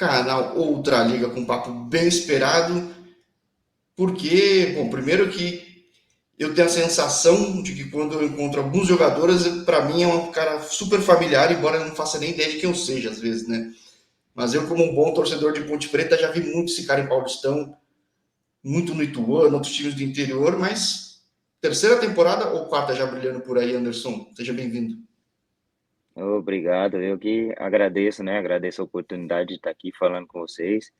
canal Outra Liga com um papo bem esperado, porque, bom, primeiro que eu tenho a sensação de que quando eu encontro alguns jogadores, para mim é um cara super familiar, embora eu não faça nem ideia de quem eu seja, às vezes, né? Mas eu, como um bom torcedor de Ponte Preta, já vi muito esse cara em Paulistão, muito no Ituano, outros times do interior, mas terceira temporada ou quarta já brilhando por aí, Anderson? Seja bem-vindo. Obrigado, eu que agradeço, né? Agradeço a oportunidade de estar aqui falando com vocês.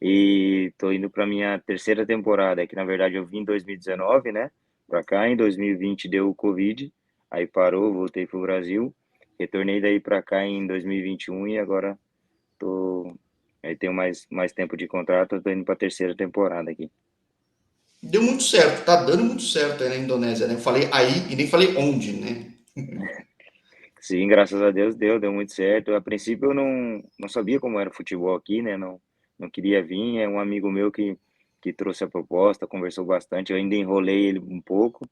E tô indo para minha terceira temporada, que na verdade eu vim em 2019, né? Para cá, em 2020 deu o Covid, aí parou, voltei pro Brasil, retornei daí para cá em 2021 e agora tô aí tenho mais tempo de contrato, tô indo para a terceira temporada aqui. Deu muito certo, tá dando muito certo aí na Indonésia, né? Eu falei aí e nem falei onde, né? Sim, graças a Deus deu muito certo. A princípio eu não sabia como era o futebol aqui, né? Não queria vir. É um amigo meu que trouxe a proposta, conversou bastante. Eu ainda enrolei ele um pouco,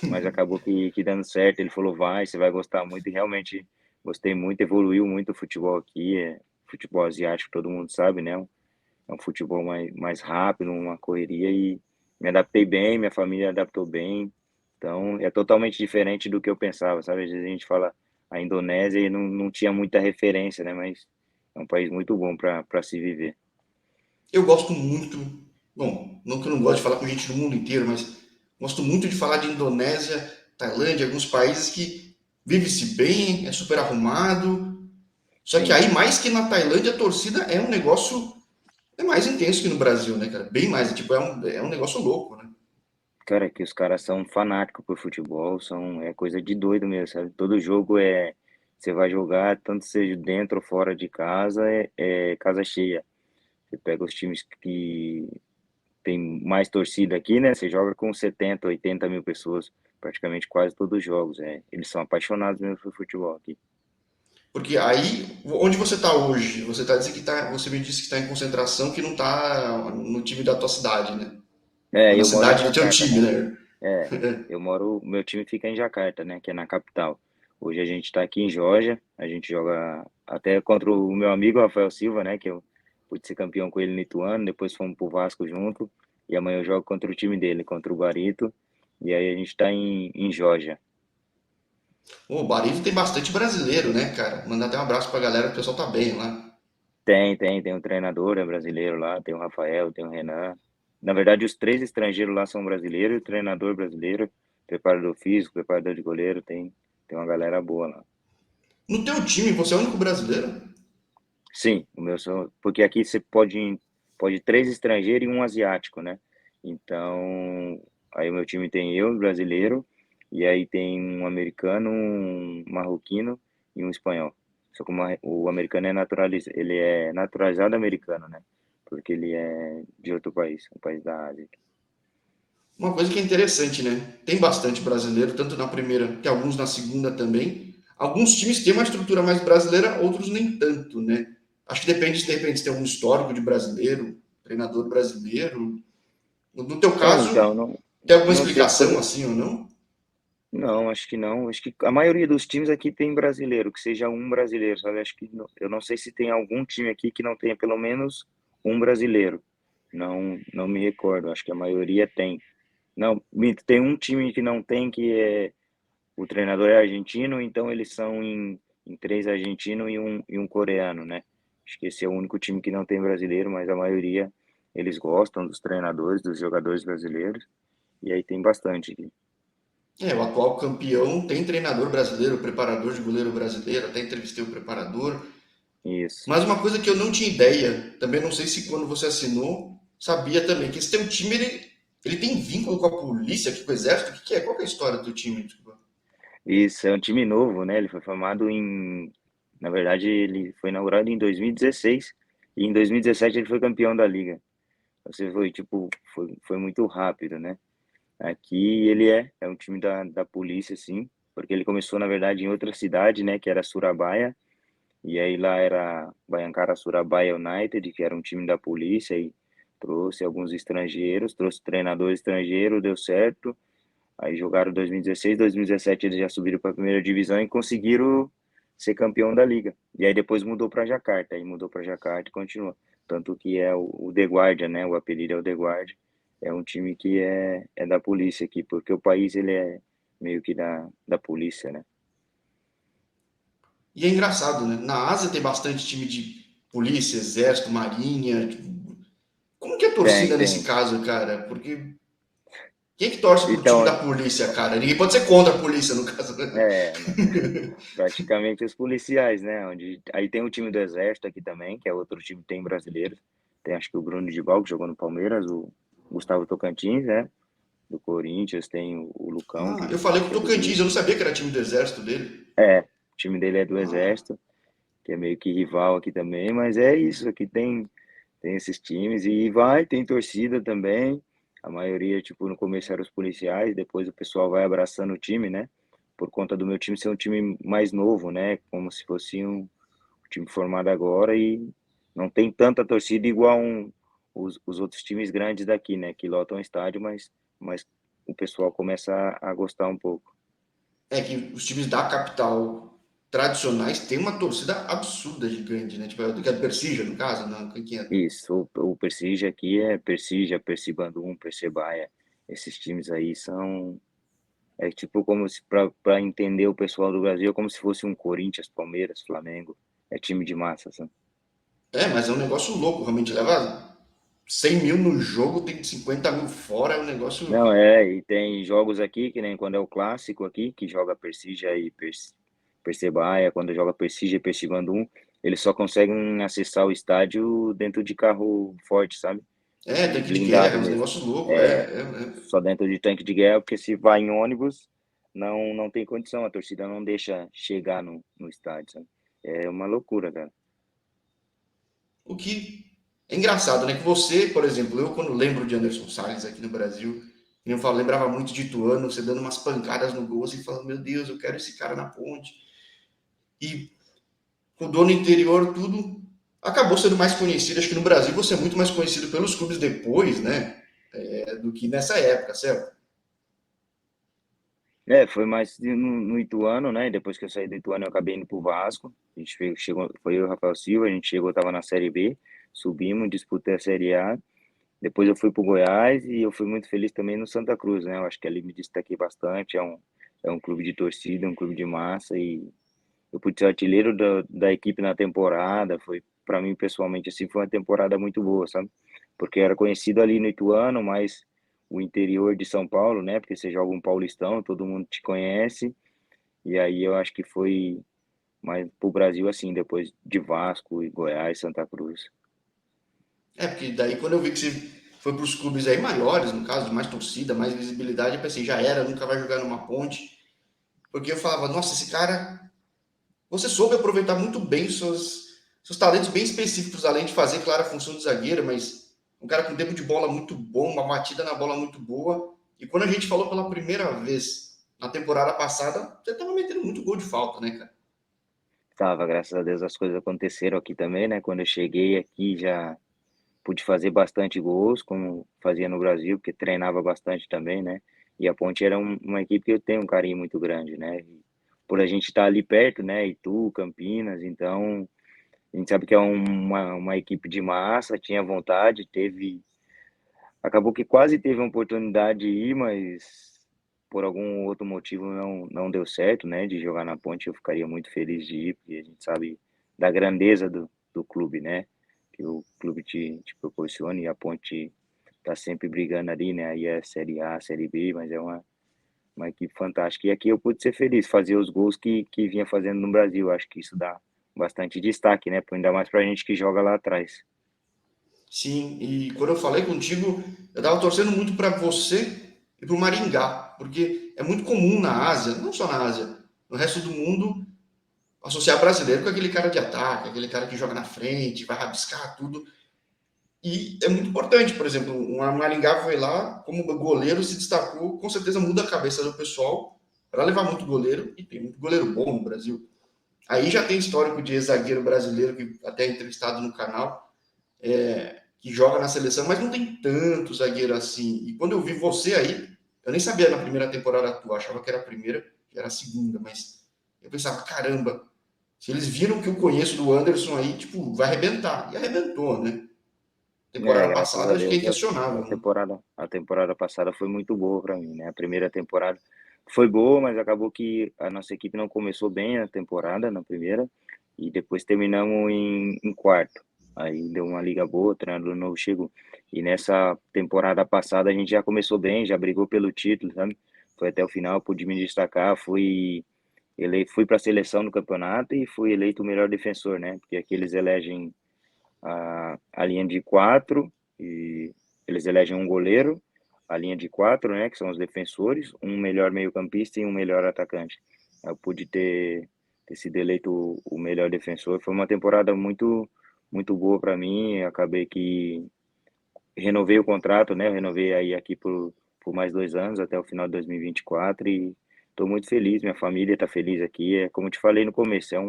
mas acabou que dando certo. Ele falou, vai, você vai gostar muito. E realmente gostei muito, evoluiu muito o futebol aqui. Futebol asiático, todo mundo sabe, né? É um futebol mais rápido, uma correria e me adaptei bem, minha família adaptou bem. Então, é totalmente diferente do que eu pensava, sabe? Às vezes a gente fala a Indonésia e não tinha muita referência, né? Mas é um país muito bom para se viver. Eu gosto muito, bom, não que eu não gosto de falar com gente do mundo inteiro, mas gosto muito de falar de Indonésia, Tailândia, alguns países que vive-se bem, é super arrumado. Só que Sim, aí, mais que na Tailândia, a torcida é um negócio é mais intenso que no Brasil, né, cara? Bem mais, tipo, é um negócio louco, né? cara, que os caras são fanáticos por futebol, é coisa de doido mesmo, sabe? Todo jogo você vai jogar, tanto seja dentro ou fora de casa, é casa cheia. Você pega os times que tem mais torcida aqui, né? Você joga com 70, 80 mil pessoas, praticamente quase todos os jogos. Eles são apaixonados mesmo por futebol aqui. Porque aí, onde você está hoje? Você tá dizendo que tá, você me disse que está em concentração, que não está no time da tua cidade, né? Na Eu moro em cidade do teu Jacarta, time, né? né? É, meu time fica em Jacarta, né? Que é na capital. Hoje a gente está aqui em Geórgia, a gente joga até contra o meu amigo Rafael Silva, né? Que eu pude ser campeão com ele no Ituano, depois fomos pro Vasco junto, e amanhã eu jogo contra o time dele, contra o Guarito, e aí a gente está em Geórgia. O Barito tem bastante brasileiro, né, cara? Mandar até um abraço pra galera, o pessoal tá bem lá. Tem um treinador brasileiro lá, tem o Rafael, tem o Renan. Na verdade, os três estrangeiros lá são brasileiros, o treinador brasileiro, preparador físico, preparador de goleiro, tem uma galera boa lá. No teu time, você é o único brasileiro? Sim, porque aqui você pode três estrangeiros e um asiático, né? Então, aí o meu time tem eu, brasileiro, e aí tem um americano, um marroquino e um espanhol. Só que o americano ele é naturalizado americano, né? Porque ele é de outro país, um país da Ásia. Uma coisa que é interessante, né? Tem bastante brasileiro, tanto na primeira, tem alguns na segunda também. Alguns times têm uma estrutura mais brasileira, outros nem tanto, né? Acho que depende, de repente, se tem algum histórico de brasileiro, treinador brasileiro. No teu Então, caso, tem alguma não sei explicação quando. assim ou não? Não, acho que não. Acho que a maioria dos times aqui tem brasileiro, que seja um brasileiro, sabe? Acho que eu não sei se tem algum time aqui que não tenha pelo menos um brasileiro. Não me recordo. Acho que a maioria tem. Não, minto, tem um time que não tem, que é o treinador é argentino, então eles são em três argentinos e um coreano, né? Acho que esse é o único time que não tem brasileiro, mas a maioria eles gostam dos treinadores, dos jogadores brasileiros, e aí tem bastante aqui. É, o atual campeão tem treinador brasileiro, preparador de goleiro brasileiro, até entrevistei o preparador. Isso. Mas uma coisa que eu não tinha ideia, também não sei se quando você assinou, sabia também, que esse teu time, ele tem vínculo com a polícia, aqui, com o exército? O que, que é? Qual que é a história do teu time? Desculpa. Isso, é um time novo, né? Ele foi formado na verdade, ele foi inaugurado em 2016 e em 2017 ele foi campeão da liga. Você foi, tipo, foi muito rápido, né? Aqui ele é um time da polícia, sim, porque ele começou, na verdade, em outra cidade, né? Que era Surabaya, e aí lá era Baiankara Surabaya United, que era um time da polícia, e trouxe alguns estrangeiros, trouxe treinador estrangeiro, deu certo. Aí jogaram 2016, 2017 eles já subiram para a primeira divisão e conseguiram ser campeão da liga. E aí depois mudou para Jacarta, aí mudou para Jacarta e continuou. tanto que é o The Guardian, né? O apelido é o The Guardian. É um time que é da polícia aqui, porque o país ele é meio que da polícia, né? E é engraçado, né? Na Ásia tem bastante time de polícia, exército, marinha. Tipo, como que é a Tem, torcida nesse tem. caso, cara? Porque quem é que torce pro time Então, da polícia, cara? Ninguém pode ser contra a polícia, no caso, né? né, praticamente os policiais, né? Onde, aí tem o time do Exército aqui também, que é outro time que tem brasileiro. Tem acho que o Bruno de Val, que jogou no Palmeiras, o Gustavo Tocantins, né? Do Corinthians, tem o Lucão, Ah, eu falei com o que é do Rio. Tocantins, eu não sabia que era time do exército dele. É, o time dele é do Ah, Exército, que é meio que rival aqui também, mas é isso, aqui tem esses times e vai, tem torcida também. A maioria, tipo, no começo eram os policiais, depois o pessoal vai abraçando o time, né? Por conta do meu time ser um time mais novo, né? Como se fosse um time formado agora e não tem tanta torcida igual os outros times grandes daqui, né? Que lotam o estádio, mas o pessoal começa a gostar um pouco. é que os times da capital tradicionais têm uma torcida absurda gigante, né? Tipo, do que a do Persija, no caso, não, quem é? Isso, o Persija aqui é Persija, Persibandung, Persebaia. Esses times aí são. É tipo como se, para entender o pessoal do Brasil, é como se fosse um Corinthians, Palmeiras, Flamengo. É time de massa, sabe? É, mas é um negócio louco, realmente leva 100 mil no jogo, tem 50 mil fora, é um negócio. Não, e tem jogos aqui, que nem quando é o clássico aqui, que joga Persija e Persebaia, quando joga Persija e Persibandung, eles só conseguem acessar o estádio dentro de carro forte, sabe? É, De tanque de blindado guerra, uns mesmo. negócios loucos, É, é. só dentro de tanque de guerra, porque se vai em ônibus, não tem condição, a torcida não deixa chegar no estádio, sabe? É uma loucura, cara. O que é engraçado, né? Que você, por exemplo, eu quando lembro de Anderson Salles aqui no Brasil, eu falo, lembrava muito de Ituano, você dando umas pancadas no gol, assim, falando, meu Deus, eu quero esse cara na ponte. E rodou no interior, tudo. Acabou sendo mais conhecido, acho que no Brasil você é muito mais conhecido pelos clubes depois, né? Do que nessa época, certo? Foi mais no Ituano, né? Depois que eu saí do Ituano, eu acabei indo pro Vasco. A gente chegou, foi eu e o Rafael Silva, a gente chegou, tava na Série B, subimos, disputei a Série A. Depois eu fui pro Goiás e eu fui muito feliz também no Santa Cruz, né? Eu acho que ali me destaquei bastante, é um clube de torcida, um clube de massa e eu pude ser artilheiro da equipe na temporada. Foi, para mim, pessoalmente, assim, foi uma temporada muito boa, sabe? Porque eu era conhecido ali no Ituano, mas o interior de São Paulo, né? Porque você joga um Paulistão, todo mundo te conhece. E aí eu acho que foi mais pro Brasil, assim, depois de Vasco e Goiás, Santa Cruz. É, porque daí quando eu vi que você foi para os clubes aí maiores, no caso, de mais torcida, mais visibilidade, eu pensei, já era, nunca vai jogar numa ponte. Porque eu falava, nossa, esse cara, você soube aproveitar muito bem seus talentos bem específicos, além de fazer, claro, a função de zagueiro, mas um cara com tempo de bola muito bom, uma batida na bola muito boa. E quando a gente falou pela primeira vez na temporada passada, você estava metendo muito gol de falta, né, cara? Tava, graças a Deus as coisas aconteceram aqui também, né? Quando eu cheguei aqui já pude fazer bastante gols, como fazia no Brasil, porque treinava bastante também, né? E a Ponte era uma equipe que eu tenho um carinho muito grande, né? E por a gente estar ali perto, né? Itu, Campinas, então a gente sabe que é uma equipe de massa, tinha vontade, acabou que quase teve uma oportunidade de ir, mas por algum outro motivo não deu certo, né? De jogar na Ponte, eu ficaria muito feliz de ir, porque a gente sabe da grandeza do clube, né? Que o clube te proporciona e a Ponte tá sempre brigando ali, né? Aí é Série A, Série B, mas é uma equipe fantástica. E aqui eu pude ser feliz, fazer os gols que vinha fazendo no Brasil. Acho que isso dá bastante destaque, né? Ainda mais pra gente que joga lá atrás. Sim, e quando eu falei contigo, eu estava torcendo muito para você e para o Maringá, porque é muito comum na Ásia, não só na Ásia, no resto do mundo, associar brasileiro com aquele cara de ataque, aquele cara que joga na frente, vai rabiscar tudo. E é muito importante, por exemplo, o Maringá foi lá, como goleiro se destacou, com certeza muda a cabeça do pessoal para levar muito goleiro, e tem muito goleiro bom no Brasil. Aí já tem histórico de ex-zagueiro brasileiro, que até é entrevistado no canal, que joga na seleção, mas não tem tanto zagueiro assim. E quando eu vi você aí, eu nem sabia na primeira temporada tua, achava que era a primeira, que era a segunda, mas eu pensava, caramba, se eles viram que eu conheço do Anderson aí, tipo, vai arrebentar. E arrebentou, né? É, Temporada graças passada a acho que é Deus inquestionável, né? a temporada passada foi muito boa para mim, né? A primeira temporada foi boa, mas acabou que a nossa equipe não começou bem a temporada na primeira e depois terminamos em quarto. Aí deu uma liga boa, o treinador novo chegou. E nessa temporada passada a gente já começou bem, já brigou pelo título, sabe? Foi até o final, pude me destacar, fui para a seleção no campeonato e fui eleito o melhor defensor, né? Porque aqui eles elegem a linha de quatro, e eles elegem um goleiro, a linha de quatro, né, que são os defensores, um melhor meio-campista e um melhor atacante. Eu pude ter sido eleito o melhor defensor. Foi uma temporada muito boa para mim. Acabei que renovei o contrato, né? Eu renovei aí aqui por mais 2 anos, até o final de 2024, e estou muito feliz. Minha família está feliz aqui. É como eu te falei no começo, é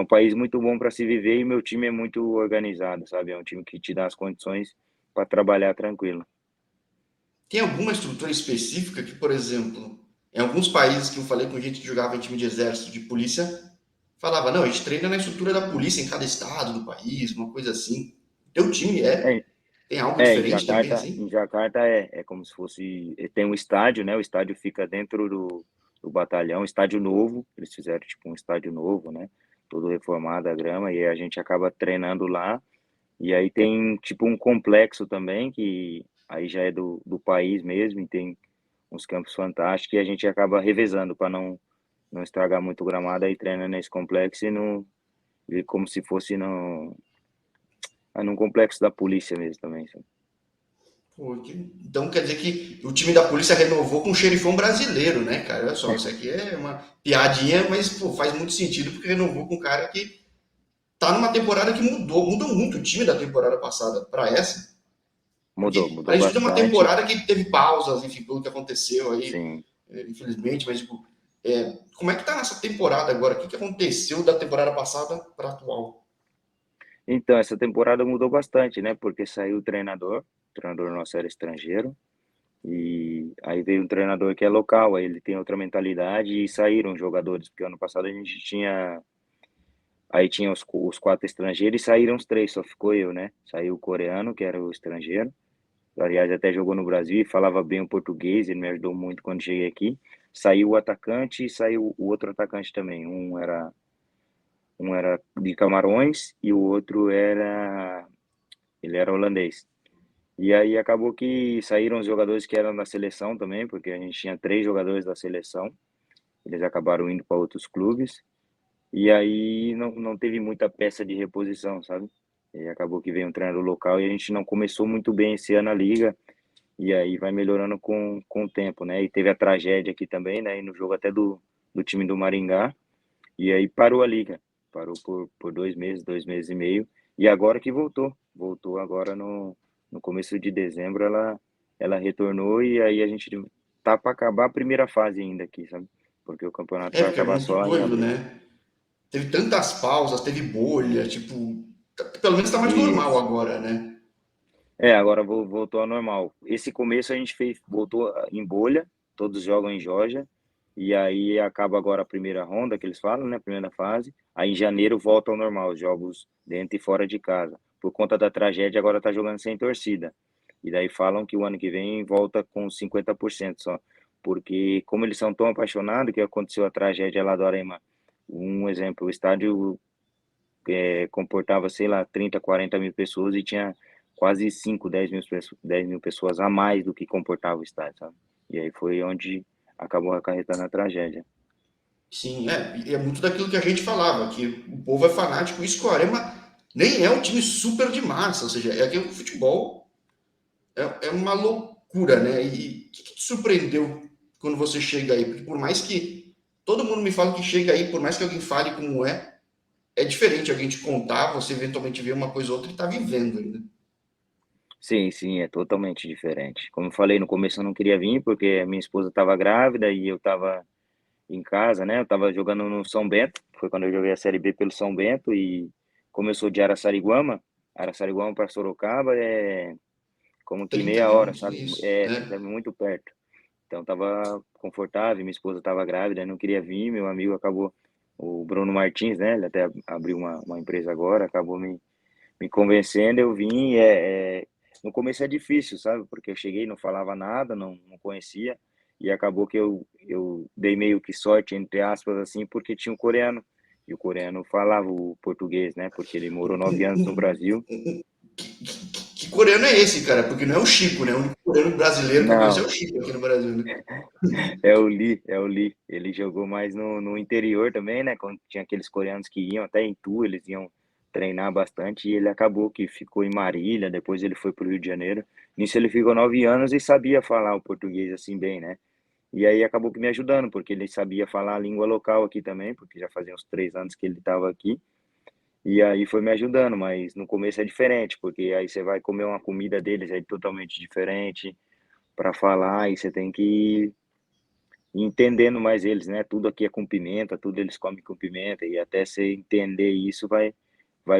um país muito bom para se viver e meu time é muito organizado, sabe? É um time que te dá as condições para trabalhar tranquilo. Tem alguma estrutura específica que, por exemplo, em alguns países que eu falei com gente que jogava em time de exército, de polícia, falava, não, a gente treina na estrutura da polícia em cada estado do país, uma coisa assim. Teu time É, tem algo é, diferente também, Em assim? Jacarta é como se fosse, tem um estádio, né? O estádio fica dentro do batalhão, estádio novo, eles fizeram tipo um estádio novo, né? Todo reformado, a grama, e a gente acaba treinando lá. E aí tem tipo um complexo também, que aí já é do país mesmo, e tem uns campos fantásticos, e a gente acaba revezando para não estragar muito o gramado, aí treina nesse complexo e como se fosse num complexo da polícia mesmo também, sabe? Pô, então quer dizer que o time da polícia renovou com o xerifão brasileiro, né, cara? Olha só, isso aqui é uma piadinha, mas pô, faz muito sentido porque renovou com um cara que tá numa temporada que mudou muito o time da temporada passada para essa. Porque Mudou a gente é uma bastante, temporada que teve pausas, enfim, pelo que aconteceu aí, sim. infelizmente, mas tipo, como é que tá nessa temporada agora? O que aconteceu da temporada passada para atual? Então, essa temporada mudou bastante, né? Porque saiu o treinador nosso era estrangeiro, e aí veio um treinador que é local, aí ele tem outra mentalidade e saíram jogadores, porque ano passado a gente tinha. Aí tinha os quatro estrangeiros e saíram os três, só ficou eu, né? Saiu o coreano, que era o estrangeiro. Aliás, até jogou no Brasil e falava bem o português, ele me ajudou muito quando cheguei aqui. Saiu o atacante e saiu o outro atacante também. Um era de Camarões e o outro ele era holandês. E aí acabou que saíram os jogadores que eram da seleção também, porque a gente tinha 3 jogadores da seleção. Eles acabaram indo para outros clubes. E aí não teve muita peça de reposição, sabe? E acabou que veio um treinador local e a gente não começou muito bem esse ano a liga, e aí vai melhorando com o tempo, né? E teve a tragédia aqui também, né? E no jogo até do time do Maringá, e aí parou a liga, parou por 2 meses, 2 meses e meio, e agora que voltou agora no começo de dezembro, ela retornou, e aí a gente tá para acabar a primeira fase ainda aqui, sabe? Porque o campeonato É, vai porque é acabar muito só em doido, abril. né? Teve tantas pausas, teve bolha, tipo, pelo menos tá mais normal Isso. agora, né? Agora voltou ao normal. Esse começo a gente voltou em bolha, todos jogam em Geórgia, e aí acaba agora a primeira ronda, que eles falam, né? Primeira fase. Aí em janeiro volta ao normal, os jogos dentro e fora de casa. Por conta da tragédia, agora tá jogando sem torcida. E daí falam que o ano que vem volta com 50% só. Porque como eles são tão apaixonados, que aconteceu a tragédia lá do Arema. Um exemplo, o estádio comportava, sei lá, 30, 40 mil pessoas e tinha quase 5, 10 mil pessoas a mais do que comportava o estádio, sabe? E aí foi onde acabou acarretando a tragédia. Sim, e é muito daquilo que a gente falava, que o povo é fanático, isso que o Arema nem é um time super de massa, ou seja, é que o futebol é uma loucura, né? E o que te surpreendeu quando você chega aí? Porque por mais que todo mundo me fala que chega aí, por mais que alguém fale como é diferente alguém te contar, você eventualmente vê uma coisa ou outra e tá vivendo ainda. Sim, sim, é totalmente diferente. Como eu falei, no começo eu não queria vir porque a minha esposa estava grávida e eu estava em casa, né? Eu estava jogando no São Bento, foi quando eu joguei a Série B pelo São Bento, e como eu sou de Araçariguama para Sorocaba é como que 30 meia hora, minutos, sabe? isso, É né? muito perto. Então tava confortável, minha esposa estava grávida, não queria vir, meu amigo acabou, o Bruno Martins, né? Ele até abriu uma empresa agora, acabou me convencendo, eu vim. No começo é difícil, sabe? Porque eu cheguei, não falava nada, não conhecia, e acabou que eu dei meio que sorte, entre aspas, assim, porque tinha um coreano. E o coreano falava o português, né? Porque ele morou 9 anos no Brasil. Que coreano é esse, cara? Porque não é o Chico, né? O único coreano brasileiro que eu conheço é Não, o Chico aqui no Brasil, né? é o Lee. Ele jogou mais no interior também, né? Quando tinha aqueles coreanos que iam até em Itu, eles iam treinar bastante e ele acabou que ficou em Marília, depois ele foi para o Rio de Janeiro. Nisso ele ficou 9 anos e sabia falar o português assim bem, né? E aí acabou que me ajudando, porque ele sabia falar a língua local aqui também, porque já fazia uns 3 anos que ele estava aqui. E aí foi me ajudando, mas no começo é diferente, porque aí você vai comer uma comida deles é totalmente diferente para falar e você tem que ir entendendo mais eles, né? Tudo aqui é com pimenta, tudo eles comem com pimenta, e até você entender isso vai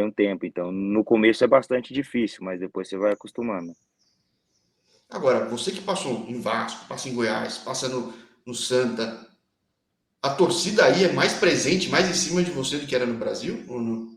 um tempo. Então, no começo é bastante difícil, mas depois você vai acostumando. Agora, você que passou em Vasco, passa em Goiás, passa no Santa, a torcida aí é mais presente, mais em cima de você do que era no Brasil? Ou não?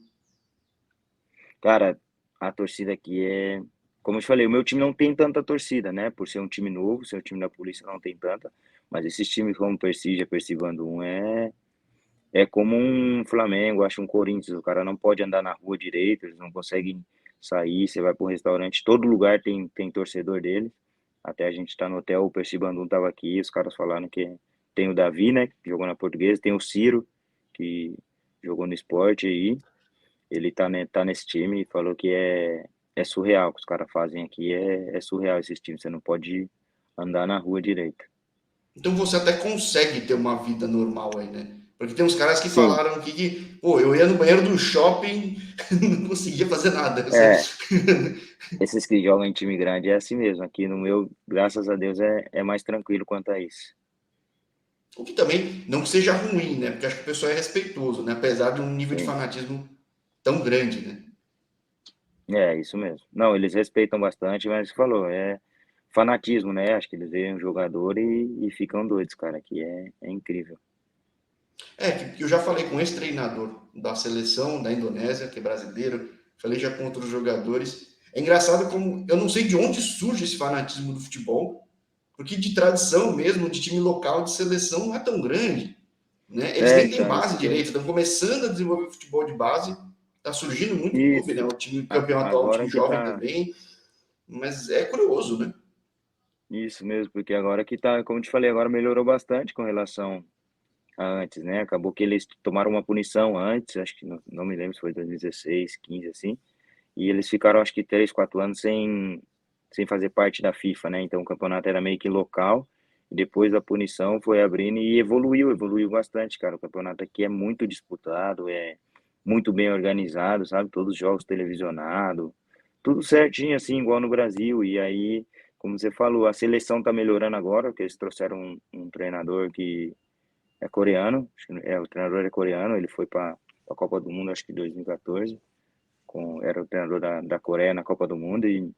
Cara, a torcida aqui é, como eu te falei, o meu time não tem tanta torcida, né? Por ser um time novo, ser um time da polícia não tem tanta, mas esses times como Persija, Persibandung é como um Flamengo, acho um Corinthians, o cara não pode andar na rua direito, eles não conseguem sair, você vai para um restaurante, todo lugar tem torcedor dele. Até a gente tá no hotel, o Percy Bandung tava aqui, os caras falaram que tem o Davi, né, que jogou na Portuguesa, tem o Ciro, que jogou no esporte aí, ele tá, né, tá nesse time e falou que é surreal o que os caras fazem aqui, é surreal esses times, você não pode andar na rua direito. Então você até consegue ter uma vida normal aí, né? Porque tem uns caras que Sim, falaram aqui que, pô, eu ia no banheiro do shopping, não conseguia fazer nada. é, esses que jogam em time grande é assim mesmo. Aqui no meu, graças a Deus, é mais tranquilo quanto a isso. O que também não que seja ruim, né? Porque acho que o pessoal é respeitoso, né? Apesar de um nível de Sim, fanatismo tão grande, né? é isso mesmo. Não, eles respeitam bastante, mas você falou, é fanatismo, né? Acho que eles veem um jogador e ficam doidos, cara, que é incrível. É, que eu já falei com esse treinador da seleção da Indonésia, que é brasileiro, falei já com outros jogadores. É engraçado como eu não sei de onde surge esse fanatismo do futebol, porque de tradição mesmo, de time local, de seleção, não é tão grande. Né? Eles É, nem têm então, base isso daí. direito, estão começando a desenvolver futebol de base. Está surgindo muito clube, né? Isso. O time campeão atual, um time Agora que jovem tá. também. Mas é curioso, né? Isso mesmo, porque agora que tá, como eu te falei, agora melhorou bastante com relação a antes, né? Acabou que eles tomaram uma punição antes, acho que não me lembro se foi 2016, 15, assim. E eles ficaram, acho que 3, 4 anos sem fazer parte da FIFA, né? Então o campeonato era meio que local. E depois da punição foi abrindo e evoluiu bastante, cara. O campeonato aqui é muito disputado, é muito bem organizado, sabe? Todos os jogos televisionados, tudo certinho, assim, igual no Brasil. E aí, como você falou, a seleção tá melhorando agora, porque eles trouxeram um treinador que é coreano, o treinador é coreano, ele foi para a Copa do Mundo, acho que em 2014 era o treinador da Coreia na Copa do Mundo e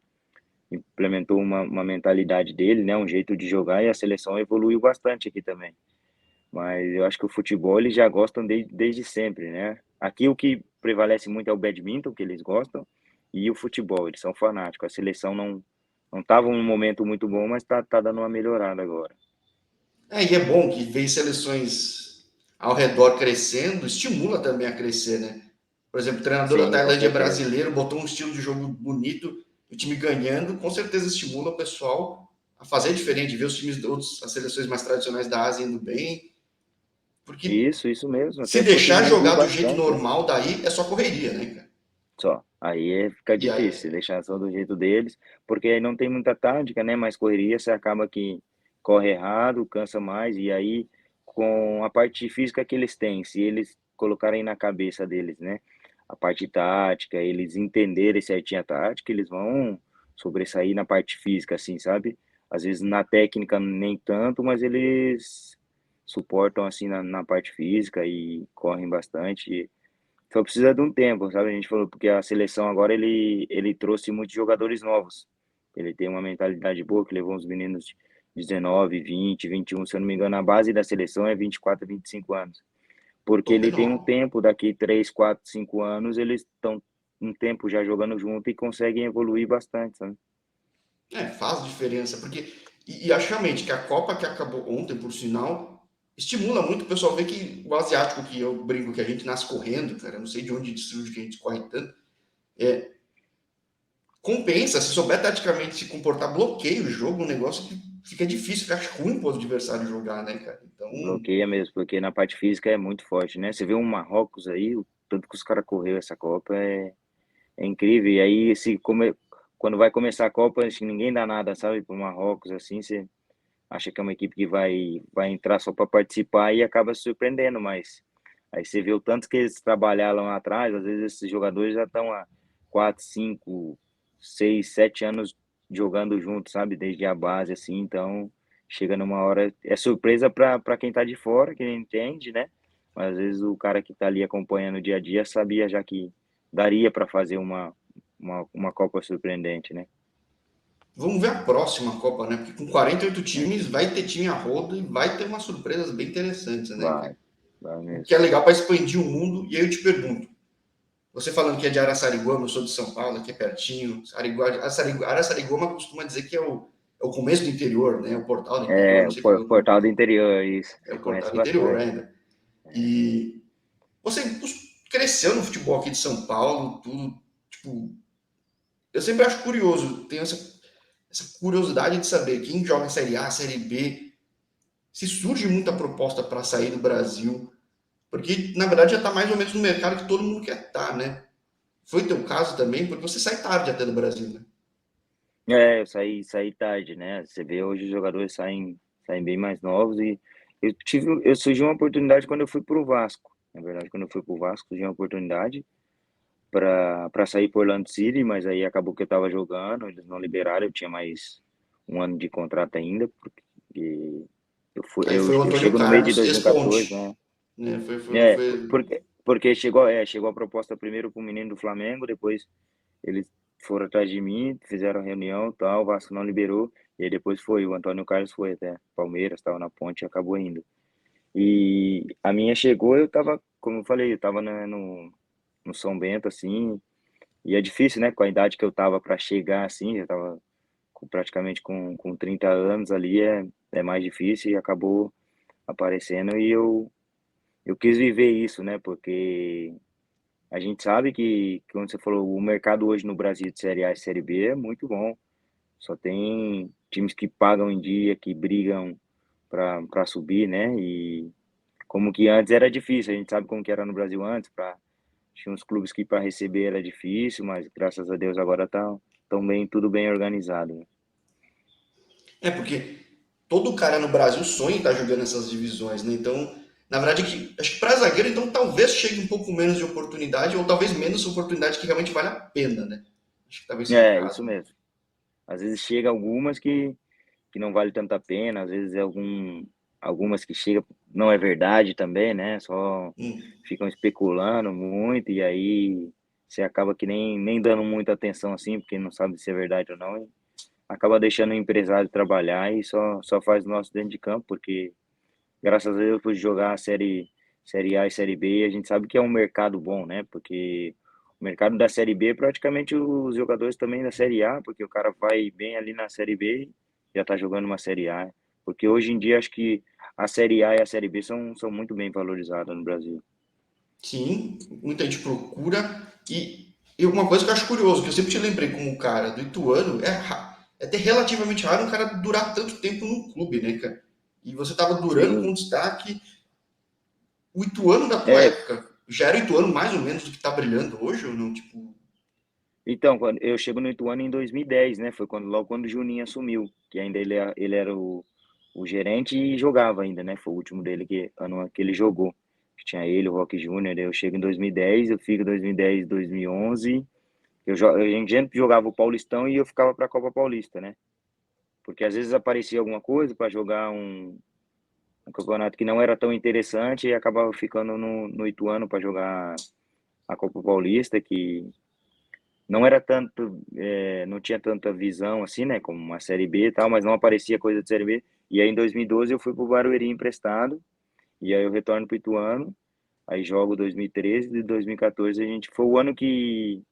implementou uma mentalidade dele, né, um jeito de jogar e a seleção evoluiu bastante aqui também. Mas eu acho que o futebol eles já gostam desde sempre, né? Aqui o que prevalece muito é o badminton, que eles gostam, e o futebol, eles são fanáticos. A seleção não estava num momento muito bom, mas tá dando uma melhorada agora. É, e é bom que vem seleções ao redor crescendo, estimula também a crescer, né? Por exemplo, o treinador da Sim, com Tailândia é certeza. brasileiro, botou um estilo de jogo bonito, o time ganhando, com certeza estimula o pessoal a fazer diferente, ver os times de outros, as seleções mais tradicionais da Ásia indo bem, porque Isso mesmo, se até porque deixar diminuiu jogar do jeito bastante, né? normal, daí é só correria, né, cara? Só. Aí fica E difícil, se aí, deixar só do jeito deles, porque aí não tem muita tática, né? Mais correria, você acaba que corre errado, cansa mais, e aí com a parte física que eles têm, se eles colocarem na cabeça deles, né? A parte tática, eles entenderem certinho a tática, eles vão sobressair na parte física, assim, sabe? Às vezes na técnica nem tanto, mas eles suportam assim na parte física e correm bastante. Só precisa de um tempo, sabe? A gente falou, porque a seleção agora ele trouxe muitos jogadores novos. Ele tem uma mentalidade boa, que levou uns meninos de 19, 20, 21, se eu não me engano, a base da seleção é 24, 25 anos. Porque pô, ele tem um menor. tempo, daqui 3, 4, 5 anos, eles estão um tempo já jogando junto e conseguem evoluir bastante, sabe? Faz diferença, porque. E acho realmente que a Copa que acabou ontem, por sinal, estimula muito o pessoal ver que o asiático, que eu brinco que a gente nasce correndo, cara, eu não sei de onde surge que a gente corre tanto, compensa, se souber taticamente se comportar, bloqueia o jogo, um negócio que fica difícil, fica ruim para o adversário jogar, né, cara? Então, Bloqueia mesmo, porque na parte física é muito forte, né? Você vê um Marrocos aí, o tanto que os caras correu essa Copa é incrível. E aí, quando vai começar a Copa, acho que ninguém dá nada, sabe? Pro Marrocos, assim, você acha que é uma equipe que vai entrar só para participar e acaba se surpreendendo, mas aí você vê o tanto que eles trabalharam lá atrás, às vezes esses jogadores já estão há 4, 5, 6, 7 anos jogando juntos, sabe? Desde a base, assim, então chega numa hora, é surpresa para quem tá de fora, que não entende, né? Mas às vezes o cara que tá ali acompanhando o dia a dia sabia já que daria para fazer uma Copa surpreendente, né? vamos ver a próxima Copa, né? Porque com 48 times vai ter time a roda e vai ter umas surpresas bem interessantes, né, Vai, cara? vai O que mesmo. é legal para expandir o mundo. E aí eu te pergunto, você falando que é de Araçariguama, eu sou de São Paulo, aqui é pertinho. Araçariguama costuma dizer que é o começo do interior, né? O portal do interior, É, não o sei qual é o nome Portal do que Interior, isso. é Você o portal conhece do interior bastante. ainda. E você cresceu no futebol aqui de São Paulo, tudo, tipo, eu sempre acho curioso, tenho essa curiosidade de saber quem joga Série A, Série B, se surge muita proposta para sair do Brasil, porque na verdade já está mais ou menos no mercado que todo mundo quer estar, né? Foi teu caso também, porque você sai tarde até do Brasil, né? É, eu saí tarde, né? Você vê hoje os jogadores saem bem mais novos e eu surgiu uma oportunidade quando eu fui pro Vasco. Na verdade, quando eu fui pro Vasco, surgiu uma oportunidade para sair por Orlando City, mas aí acabou que eu tava jogando, eles não liberaram, eu tinha mais um ano de contrato ainda, porque Aí foi o eu Antônio chego no meio de Carlos 2014, ex-Ponte, né? né? Foi. Porque chegou a proposta primeiro pro menino do Flamengo, depois eles foram atrás de mim, fizeram a reunião, tal, o Vasco não liberou, e aí depois foi, o Antônio Carlos foi até Palmeiras, estava na Ponte e acabou indo. E a minha chegou, eu tava, como eu falei, eu tava no São Bento, assim, e é difícil, né, com a idade que eu tava para chegar, assim, eu tava praticamente com 30 anos ali, é mais difícil e acabou aparecendo e eu quis viver isso, né, porque a gente sabe que, como você falou, o mercado hoje no Brasil de Série A e Série B é muito bom. Só tem times que pagam em dia, que brigam para subir, né? E como que antes era difícil, a gente sabe como que era no Brasil antes, tinha uns clubes que para receber era difícil, mas graças a Deus agora tá tão bem, tudo bem organizado, né? Porque todo cara no Brasil sonha em estar jogando essas divisões, né? Então, na verdade, acho que para zagueiro, então talvez chegue um pouco menos de oportunidade, ou talvez menos oportunidade que realmente vale a pena, né? Acho que talvez seja o É, isso caso, né? mesmo. Às vezes chega algumas que não vale tanta pena, às vezes algumas que chega não é verdade também, né? Só Hum. ficam especulando muito e aí você acaba que nem dando muita atenção assim, porque não sabe se é verdade ou não, e acaba deixando o empresário trabalhar e só faz o nosso dentro de campo, porque graças a Deus por jogar a série A e série B, a gente sabe que é um mercado bom, né? Porque o mercado da série B é praticamente os jogadores também da série A, porque o cara vai bem ali na série B e já tá jogando uma série A. Porque hoje em dia acho que a série A e a série B são muito bem valorizadas no Brasil. Sim, muita gente procura. E uma coisa que eu acho curioso, que eu sempre te lembrei como cara do Ituano, é até relativamente raro um cara durar tanto tempo num clube, né, cara? E você estava durando com Sim. destaque. O Ituano da tua É, época já era o Ituano mais ou menos do que está brilhando hoje ou não? Tipo, então, quando eu chego no Ituano em 2010, né? Foi logo quando o Juninho assumiu, que ainda ele era o gerente e jogava ainda, né? Foi o último dele ano que ele jogou. Que tinha ele, o Roque Júnior. Eu chego em 2010, eu fico em 2010, 2011. A gente sempre jogava o Paulistão e eu ficava para a Copa Paulista, né? Porque às vezes aparecia alguma coisa para jogar um campeonato que não era tão interessante e acabava ficando no Ituano para jogar a Copa Paulista, que não era tanto, não tinha tanta visão assim, né, como uma Série B e tal, mas não aparecia coisa de Série B. E aí em 2012 eu fui pro Barueri emprestado, e aí eu retorno pro Ituano, aí jogo 2013 e 2014 a gente foi o ano que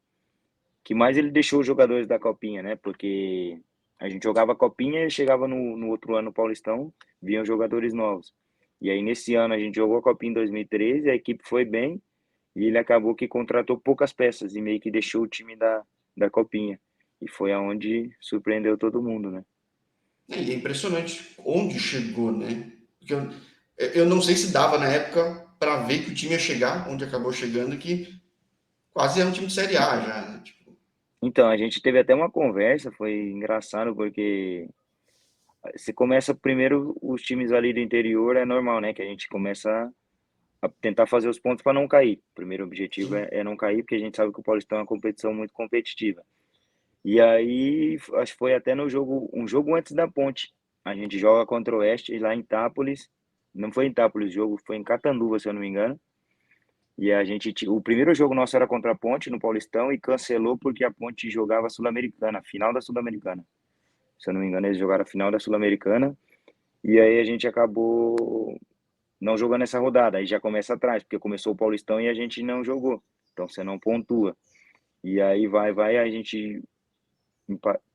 que mais ele deixou os jogadores da Copinha, né? Porque a gente jogava a Copinha e chegava no outro ano no Paulistão, vinham jogadores novos. E aí nesse ano a gente jogou a Copinha em 2013, a equipe foi bem e ele acabou que contratou poucas peças e meio que deixou o time da Copinha. E foi aonde surpreendeu todo mundo, né? E é impressionante onde chegou, né? Porque eu não sei se dava na época para ver que o time ia chegar, onde acabou chegando, que quase é um time de Série A já, né? Tipo, Então, a gente teve até uma conversa, foi engraçado porque você começa primeiro os times ali do interior, é normal, né? Que a gente começa a tentar fazer os pontos para não cair. O primeiro objetivo sim. é não cair, porque a gente sabe que o Paulistão é uma competição muito competitiva. E aí, acho que foi até no jogo, um jogo antes da Ponte. A gente joga contra o Oeste lá em Itápolis. Não foi em Itápolis o jogo, foi em Catanduva, se eu não me engano. E a gente, o primeiro jogo nosso era contra a Ponte no Paulistão e cancelou porque a Ponte jogava a Sul-Americana, a final da Sul-Americana. Se eu não me engano, eles jogaram a final da Sul-Americana. E aí a gente acabou não jogando essa rodada. Aí já começa atrás, porque começou o Paulistão e a gente não jogou. Então você não pontua. E aí vai, a gente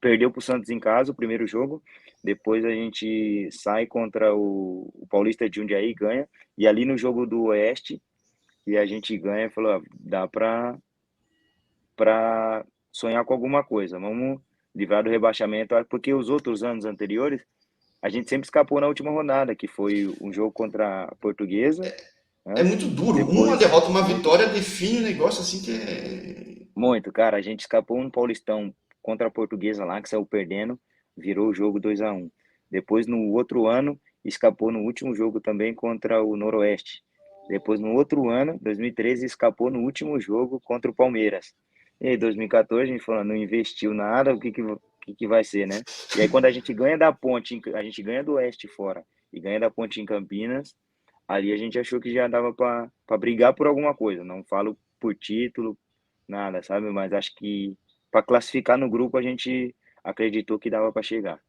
perdeu para o Santos em casa o primeiro jogo. Depois a gente sai contra o Paulista de Jundiaí e ganha. E ali no jogo do Oeste, e a gente ganha e falou: ah, dá para sonhar com alguma coisa. Vamos livrar do rebaixamento, porque os outros anos anteriores a gente sempre escapou na última rodada, que foi um jogo contra a Portuguesa, É né? muito duro. Uma Depois, derrota, uma muito, vitória define um negócio assim que é. muito, cara, a gente escapou no Paulistão contra a Portuguesa lá, que saiu perdendo, virou o jogo 2-1. Depois, no outro ano, escapou no último jogo também contra o Noroeste. Depois, no outro ano, 2013, escapou no último jogo contra o Palmeiras. E aí, 2014, a gente falou, não investiu nada, o que vai ser, né? E aí, quando a gente ganha da Ponte, a gente ganha do Oeste fora e ganha da Ponte em Campinas, ali a gente achou que já dava para brigar por alguma coisa. Não falo por título, nada, sabe? Mas acho que para classificar no grupo a gente acreditou que dava para chegar.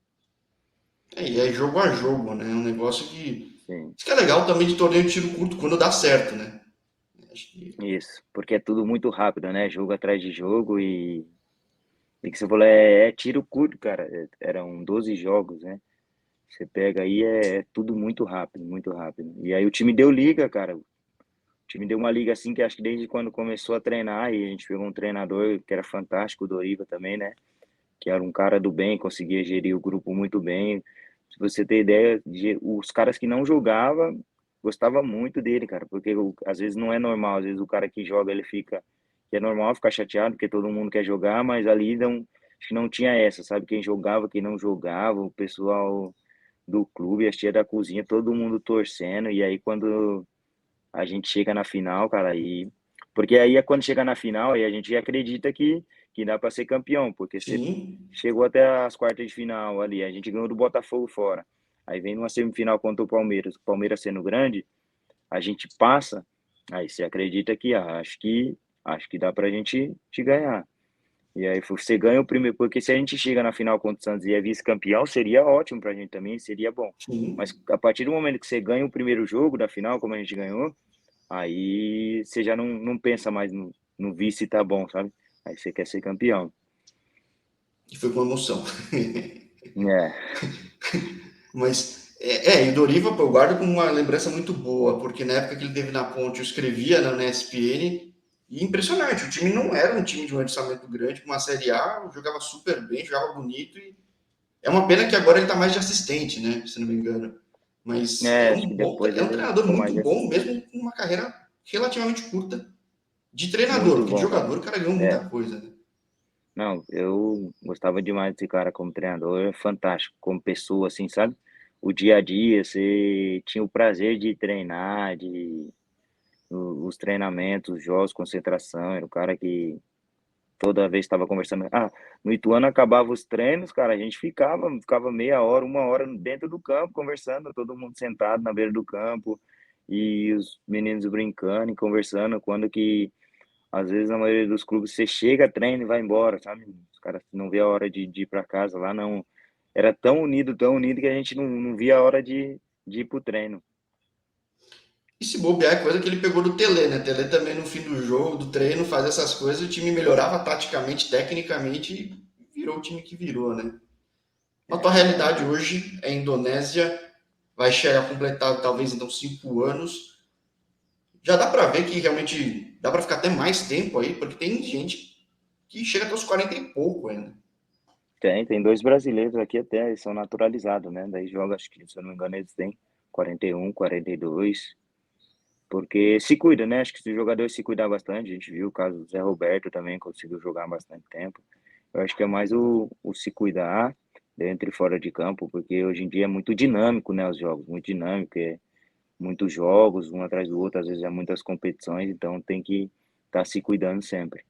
E é jogo a jogo, né? É um negócio que. Sim, Isso que é legal também de torneio de tiro curto, quando dá certo, né? Acho que. isso. Porque é tudo muito rápido, né? Jogo atrás de jogo e que você falou, é tiro curto, cara. Eram 12 jogos, né? Você pega aí, é tudo muito rápido, muito rápido. E aí o time deu liga, cara. O time deu uma liga assim que acho que desde quando começou a treinar, e a gente pegou um treinador que era fantástico, o Doriva também, né? Que era um cara do bem, conseguia gerir o grupo muito bem. Se você ter ideia, os caras que não jogavam gostava muito dele, cara, porque às vezes não é normal, às vezes o cara que joga ele fica, que é normal ficar chateado porque todo mundo quer jogar, mas ali não, acho que não tinha essa, sabe? Quem jogava, quem não jogava, o pessoal do clube, as tia da cozinha, todo mundo torcendo, e aí quando a gente chega na final, cara, e porque aí é quando chega na final aí a gente acredita que dá para ser campeão, porque você Sim. chegou até as quartas de final ali, a gente ganhou do Botafogo fora. Aí vem numa semifinal contra o Palmeiras sendo grande, a gente passa, aí você acredita que acho que dá pra gente te ganhar. E aí você ganha o primeiro, porque se a gente chega na final contra o Santos e é vice-campeão, seria ótimo pra gente também, seria bom. Mas Sim. a partir do momento que você ganha o primeiro jogo da final, como a gente ganhou, aí você já não pensa mais no vice tá bom, sabe? Aí você quer ser campeão. E foi com emoção. É, Mas, e o Doriva eu guardo com uma lembrança muito boa, porque na época que ele teve na Ponte, eu escrevia na ESPN, e impressionante, o time não era um time de um orçamento grande, uma Série A, jogava super bem, jogava bonito, e é uma pena que agora ele está mais de assistente, né, se não me engano. Mas acho que depois é um ele treinador ficou muito mais de bom, assistente. mesmo com uma carreira relativamente curta de treinador, Muito porque de bom, cara. jogador o cara ganhou muita É, coisa, né? não, eu gostava demais desse cara como treinador, é fantástico, como pessoa, assim, sabe? O dia a dia, você tinha o prazer de treinar, os treinamentos, os jogos, concentração, era o cara que toda vez estava conversando. Ah, no Ituano acabava os treinos, cara, a gente ficava meia hora, uma hora dentro do campo conversando, todo mundo sentado na beira do campo e os meninos brincando e conversando, quando que às vezes na maioria dos clubes você chega, treina e vai embora, sabe? Os caras não vê a hora de ir para casa, lá não. Era tão unido que a gente não via a hora de ir pro treino. E se bobear é coisa que ele pegou do Tele, né? Tele também no fim do jogo, do treino, faz essas coisas, o time melhorava taticamente, tecnicamente e virou o time que virou, né? A É tua realidade verdade. hoje é Indonésia, vai chegar a completar talvez então 5 anos. Já dá para ver que realmente dá para ficar até mais tempo aí, porque tem gente que chega até os 40 e pouco ainda. Tem dois brasileiros aqui até, eles são naturalizados, né? Daí joga, acho que, se eu não me engano, eles têm 41, 42. Porque se cuida, né? Acho que se o jogador se cuidar bastante, a gente viu o caso do Zé Roberto também, conseguiu jogar bastante tempo. Eu acho que é mais o se cuidar dentro e fora de campo, porque hoje em dia é muito dinâmico, né? Os jogos, muito dinâmico, é muitos jogos, um atrás do outro, às vezes é muitas competições, então tem que estar se cuidando sempre.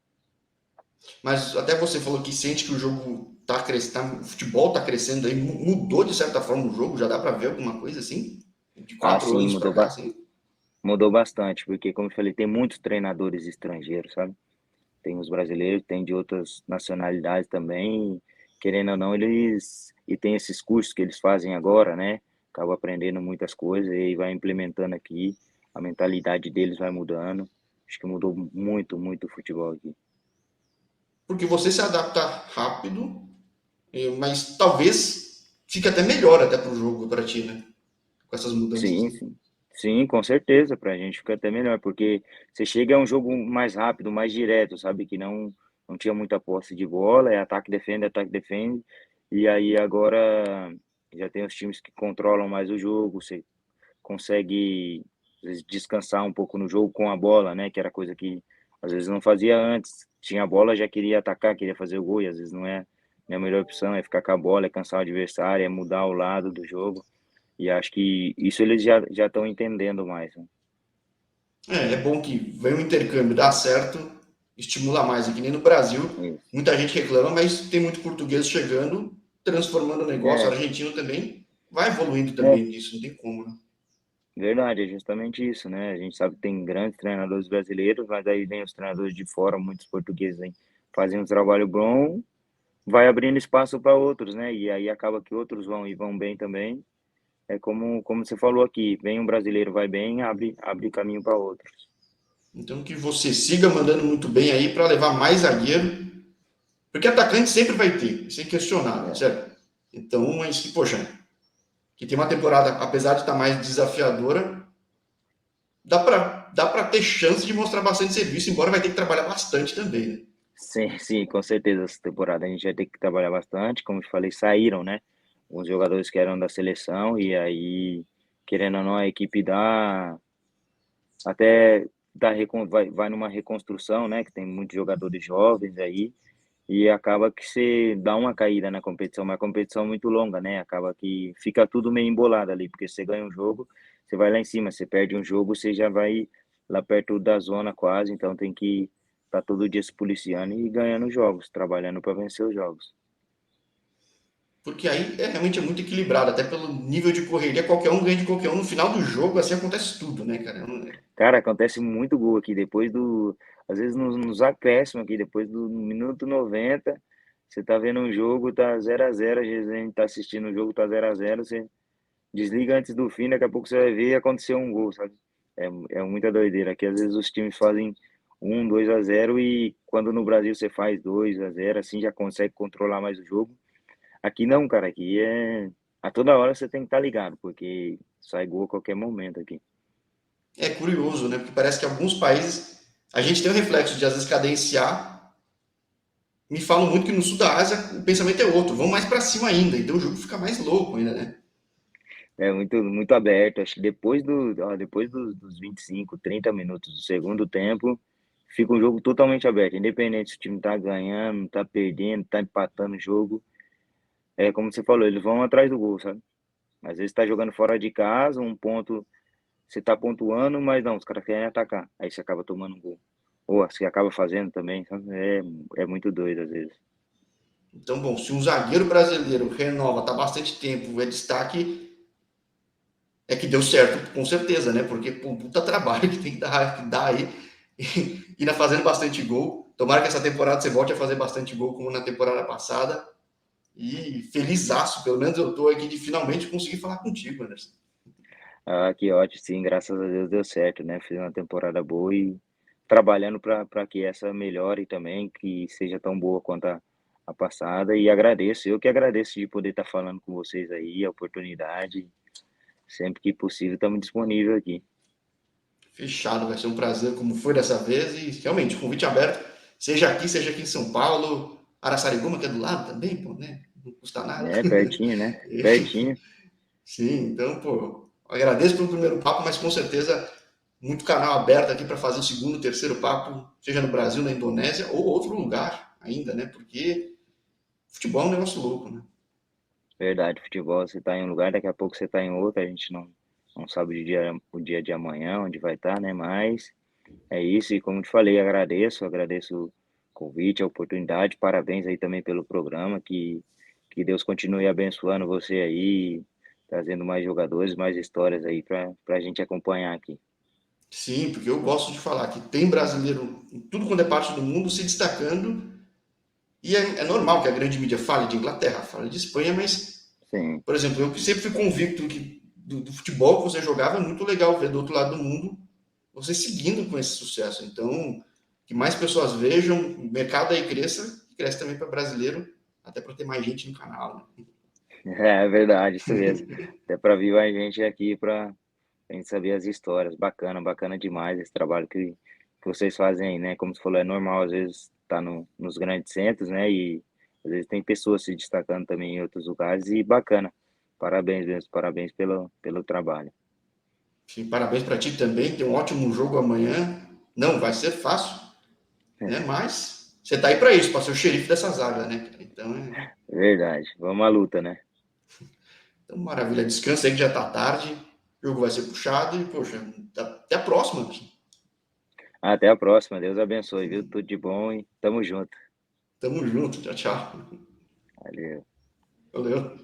Mas até você falou que sente que o jogo tá crescendo, o futebol tá crescendo aí, mudou de certa forma o jogo, já dá para ver alguma coisa assim? De Ah, quatro sim, anos para cá, assim? mudou bastante, porque, como eu falei, tem muitos treinadores estrangeiros, sabe? Tem os brasileiros, tem de outras nacionalidades também, querendo ou não, eles e tem esses cursos que eles fazem agora, né? Acaba aprendendo muitas coisas e vai implementando aqui, a mentalidade deles vai mudando. Acho que mudou muito, muito o futebol aqui. Porque você se adapta rápido, mas talvez fique até melhor até pro jogo para ti, né? Com essas mudanças, Sim, né? sim. Sim, com certeza, pra gente fica até melhor, porque você chega a um jogo mais rápido, mais direto, sabe? Que não tinha muita posse de bola, é ataque, defende, e aí agora já tem os times que controlam mais o jogo, você consegue às vezes, descansar um pouco no jogo com a bola, né? Que era coisa que às vezes não fazia antes. Tinha a bola, já queria atacar, queria fazer o gol, e às vezes não é a melhor opção, é ficar com a bola, é cansar o adversário, é mudar o lado do jogo. E acho que isso eles já estão entendendo mais, né? É bom que vem um intercâmbio, dá certo, estimula mais. É que nem no Brasil, Isso. muita gente reclama, mas tem muito português chegando, transformando o negócio. O É, argentino também vai evoluindo é também nisso, não tem como, né? verdade, é justamente isso, né? A gente sabe que tem grandes treinadores brasileiros, mas aí vem os treinadores de fora, muitos portugueses aí, fazem um trabalho bom, vai abrindo espaço para outros, né? E aí acaba que outros vão e vão bem também. É como você falou aqui, vem um brasileiro, vai bem, abre caminho para outros. Então que você siga mandando muito bem aí para levar mais zagueiro, porque atacante sempre vai ter, sem questionar, É. certo? Então, mas que, poxa, que tem uma temporada, apesar de estar mais desafiadora, dá para ter chance de mostrar bastante serviço, embora vai ter que trabalhar bastante também, né? Sim, sim, com certeza essa temporada a gente vai ter que trabalhar bastante, como eu te falei, saíram, né? Os jogadores que eram da seleção e aí, querendo ou não, a equipe até vai numa reconstrução, né? Que tem muitos jogadores jovens aí e acaba que você dá uma caída na competição, uma competição muito longa, né? Acaba que fica tudo meio embolado ali, porque você ganha um jogo, você vai lá em cima, você perde um jogo, você já vai lá perto da zona quase, então tem que estar todo dia se policiando e ganhando jogos, trabalhando para vencer os jogos. Porque aí realmente é muito equilibrado, até pelo nível de correria, qualquer um ganha de qualquer um. No final do jogo, assim acontece tudo, né, cara? Cara, acontece muito gol aqui depois às vezes nos acréscimos aqui, depois do minuto 90 você tá vendo um jogo, tá 0-0, às vezes a gente tá assistindo o jogo, tá 0-0, você desliga antes do fim, daqui a pouco você vai ver e aconteceu um gol, sabe? É muita doideira. Aqui às vezes os times fazem 2-0 e quando no Brasil você faz 2-0, assim já consegue controlar mais o jogo. Aqui não, cara, aqui a toda hora você tem que estar ligado, porque sai gol a qualquer momento aqui. É curioso, né? Porque parece que alguns países a gente tem o reflexo de às vezes cadenciar. Me falam muito que no sul da Ásia o pensamento é outro, vão mais para cima ainda, então o jogo fica mais louco ainda, né? É muito, muito aberto. Acho que depois dos 25, 30 minutos do segundo tempo, fica um jogo totalmente aberto. Independente se o time tá ganhando, tá perdendo, tá empatando o jogo. É como você falou, eles vão atrás do gol, sabe? Às vezes tá jogando fora de casa, um ponto, você tá pontuando, mas não, os caras querem atacar. Aí você acaba tomando um gol. Ou você acaba fazendo também, sabe? É muito doido às vezes. Então, bom, se um zagueiro brasileiro renova, tá bastante tempo, é destaque, é que deu certo, com certeza, né? Porque, pô, puta trabalho que tem que dar aí, e ainda fazendo bastante gol. Tomara que essa temporada você volte a fazer bastante gol, como na temporada passada. E felizaço, pelo menos eu tô aqui de finalmente conseguir falar contigo, Anderson. Ah, que ótimo, sim, graças a Deus deu certo, né? Fiz uma temporada boa e trabalhando para que essa melhore também, que seja tão boa quanto a passada. E agradeço, eu que agradeço de poder estar falando com vocês aí, a oportunidade. Sempre que possível, estamos disponíveis aqui. Fechado, vai ser um prazer como foi dessa vez e realmente, convite aberto, seja aqui em São Paulo, Araçariguama, que é do lado também, pô, né? Não custa nada. É pertinho, né? Pertinho. Sim, então, pô, agradeço pelo primeiro papo, mas com certeza muito canal aberto aqui para fazer o segundo, terceiro papo, seja no Brasil, na Indonésia ou outro lugar ainda, né? Porque futebol é um negócio louco, né? Verdade, futebol, você está em um lugar, daqui a pouco você está em outro, a gente não sabe o dia de amanhã, onde vai estar, né? Mas é isso, e como te falei, agradeço o convite, a oportunidade, parabéns aí também pelo programa, que Deus continue abençoando você aí, trazendo mais jogadores, mais histórias aí para a gente acompanhar aqui. Sim, porque eu gosto de falar que tem brasileiro em tudo quanto é parte do mundo se destacando, e é normal que a grande mídia fale de Inglaterra, fale de Espanha, mas, Sim, por exemplo, eu que sempre fui convicto que do futebol que você jogava é muito legal ver do outro lado do mundo você seguindo com esse sucesso. Então, que mais pessoas vejam, o mercado aí cresça, e cresce também para brasileiro, até para ter mais gente no canal. Né? é verdade, isso mesmo. Até para vir a gente aqui para a gente saber as histórias. Bacana, bacana demais esse trabalho que vocês fazem aí, né? Como você falou, é normal às vezes estar nos grandes centros, né? E às vezes tem pessoas se destacando também em outros lugares e bacana. Parabéns mesmo, parabéns pelo trabalho. Enfim, parabéns para ti também, tem um ótimo jogo amanhã. Não vai ser fácil, né? Mas você tá aí para isso, para ser o xerife dessa zaga, né? Verdade. Vamos à luta, né? Então, maravilha. Descansa aí que já tá tarde. O jogo vai ser puxado e, poxa, até a próxima. Até a próxima. Deus abençoe, viu? Tudo de bom e tamo junto. Tamo junto. Tchau, tchau. Valeu. Valeu.